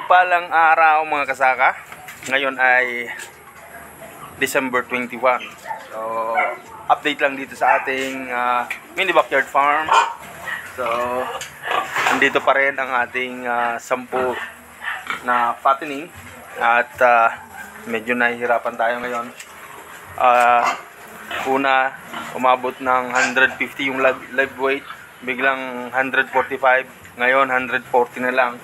Mapagpalang araw mga kasaka. Ngayon ay December 21. So, update lang dito sa ating mini backyard farm. So, andito pa rin ang ating 10 na fattening. At medyo nahihirapan tayo ngayon. Una, umabot ng 150 yung live weight. Biglang 145. Ngayon, 140 na lang.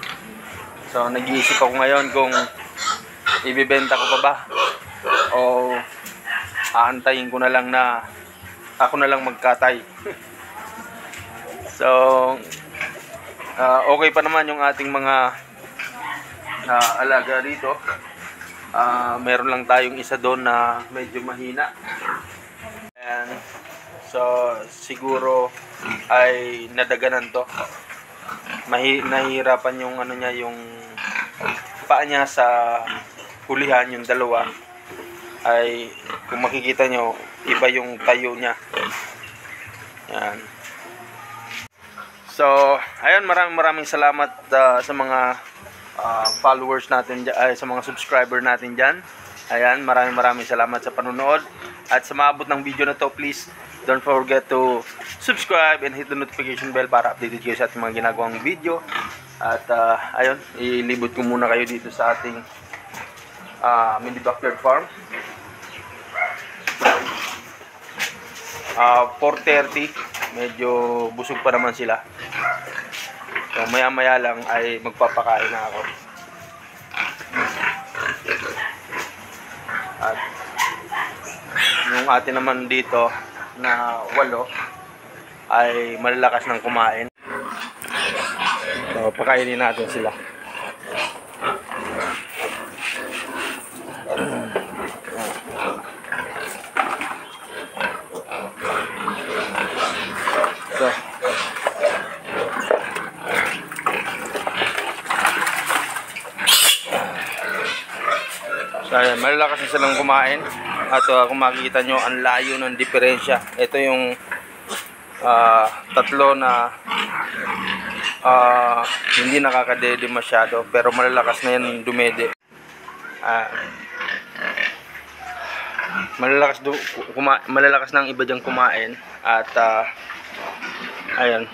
So, nag-iisip ako ngayon kung ibibenta ko pa ba o aantayin ko na lang na ako na lang magkatay. So, okay pa naman yung ating mga alaga dito. Meron lang tayong isa doon na medyo mahina. And, so, siguro ay nadaganan to. Nahihirapan yung ano niya, yung paa niya sa hulihan, yung dalawa ay kung makikita nyo, iba yung tayo niya. Yan. So, ayun, maraming salamat sa mga followers natin, sa mga subscriber natin dyan. Ayan, maraming salamat sa panonood. At sa maabot ng video na to, please don't forget to subscribe and hit the notification bell para updated kayo sa ating mga ginagawang video. At ayun, ilibot ko muna kayo dito sa ating mini backyard farm. 4:30, medyo busog pa naman sila. So maya lang ay magpapakain na ako. At yung atin naman dito na 8 ay malalakas ng kumain. So, pakainin natin sila. So, ayan, malalakas na silang kumain. At kung makikita nyo, ang layo ng diferensya. Ito yung tatlo na hindi nakakadede masyado, pero malalakas na yan dumede. Malalakas na ang iba diyang kumain. At ayan,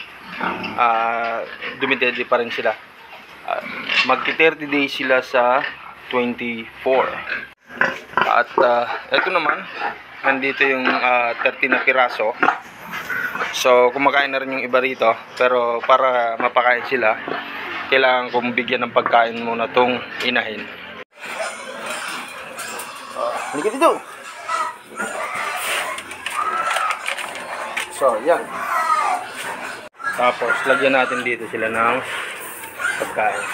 dumedede pa rin sila. Magti 30 days sila sa 24. At ito naman, nandito yung 30 na piraso. So, kumakain na rin yung iba rito. Pero para mapakain sila, kailangan kong bigyan ng pagkain muna tong inahin. Halika dito! So, yan. Tapos, lagyan natin dito sila ng pagkain.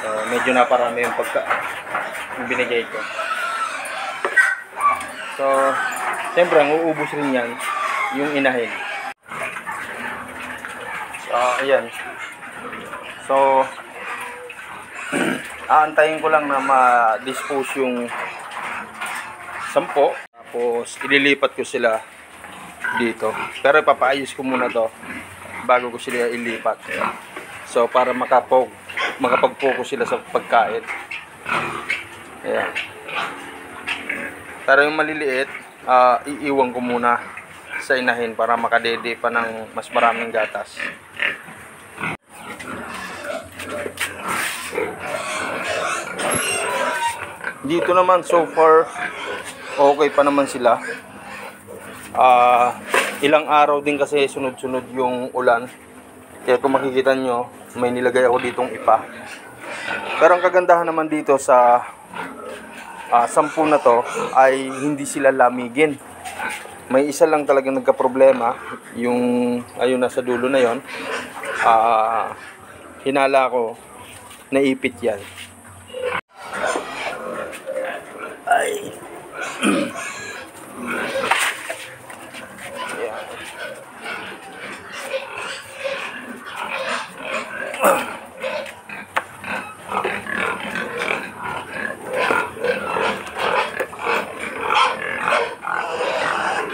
So, medyo naparami yung yung binigay ko. So, siyempre, ang uubos rin yan, yung inahin. So, ayan. So, aantayin ko lang na ma-dispose yung 10. Tapos, ililipat ko sila dito. Pero ipapaayos ko muna to bago ko sila ilipat. So, para makapag-focus sila sa pagkain. Ayan. Pero yung maliliit, iiwan ko muna sa inahin para makadede pa ng mas maraming gatas. Dito naman, so far, okay pa naman sila. Ilang araw din kasi sunod-sunod yung ulan. Kaya kung makikita nyo, may nilagay ako ditong ipa. Pero ang kagandahan naman dito sa 10 na to ay hindi sila lamigin. May isa lang talagang nagka-problema, yung ayun nasa dulo na yon. Hinala ko, naipit yan. Ay.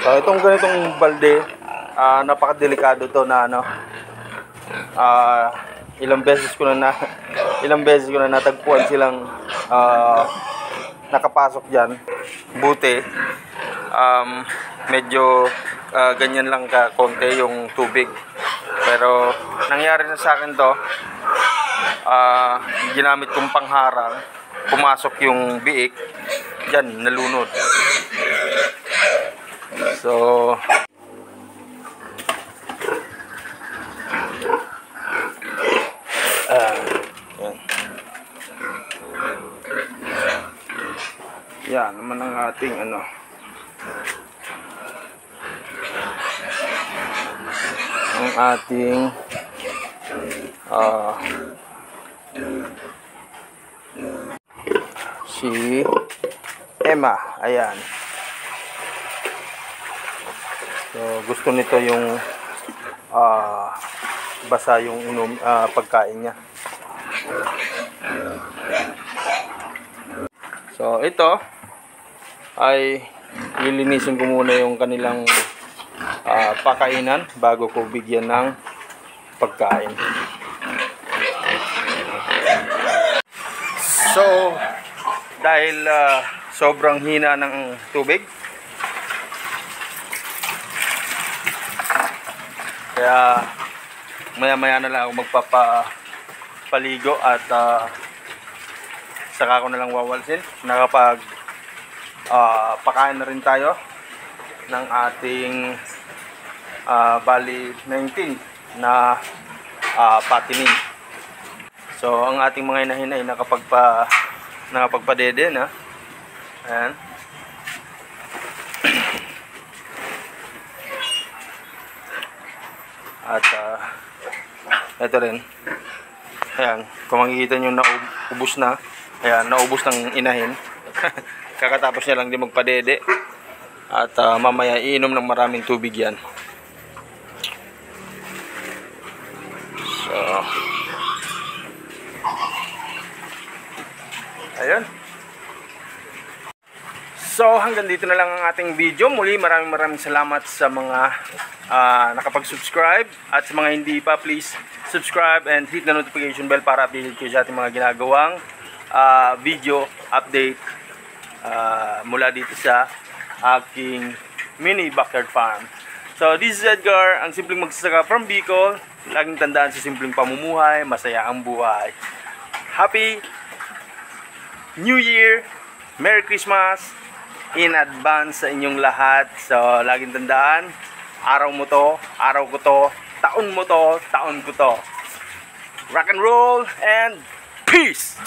So, itong ganitong balde, napakadelikado to na ano, ilang beses ko na ilang beses ko na natagpuan silang nakapasok diyan. Buti medyo ganyan lang ka konti yung tubig. Pero nangyari na sa akin to, ginamit kong pangharang, pumasok yung biik diyan, nalunod. So yan naman ang ating ang ating si Emma. Ayan. So gusto nito yung basa yung pagkain niya. So ito ay lilinisin ko muna yung kanilang pakainan bago ko bigyan ng pagkain. So dahil sobrang hina ng tubig, kaya maya na lang ako magpapaligo at saka ko na lang wawalsin. Nakapag pakain na rin tayo ng ating bali 19 na patining. So ang ating mga inahin ay nakapagpadede na. Ayan. At ito rin. Ayan, kung makikita nyo naubos na. Ayan, naubos ng inahin. Kakatapos niya lang din magpadede. At mamaya iinom ng maraming tubig yan. So ayun. So hanggang dito na lang ang ating video. Muli maraming salamat sa mga nakapag-subscribe. At sa mga hindi pa, please subscribe and hit the notification bell para updated kayo sa ating mga ginagawang video update mula dito sa aking mini backyard farm. So this is Edgar, ang simpleng magsasaka from Bicol. Laging tandaan, sa simpleng pamumuhay, masaya ang buhay. Happy New Year! Merry Christmas in advance sa inyong lahat. So laging tandaan, araw mo to, araw ko to, taon mo to, taon ko to. Rock and roll and peace!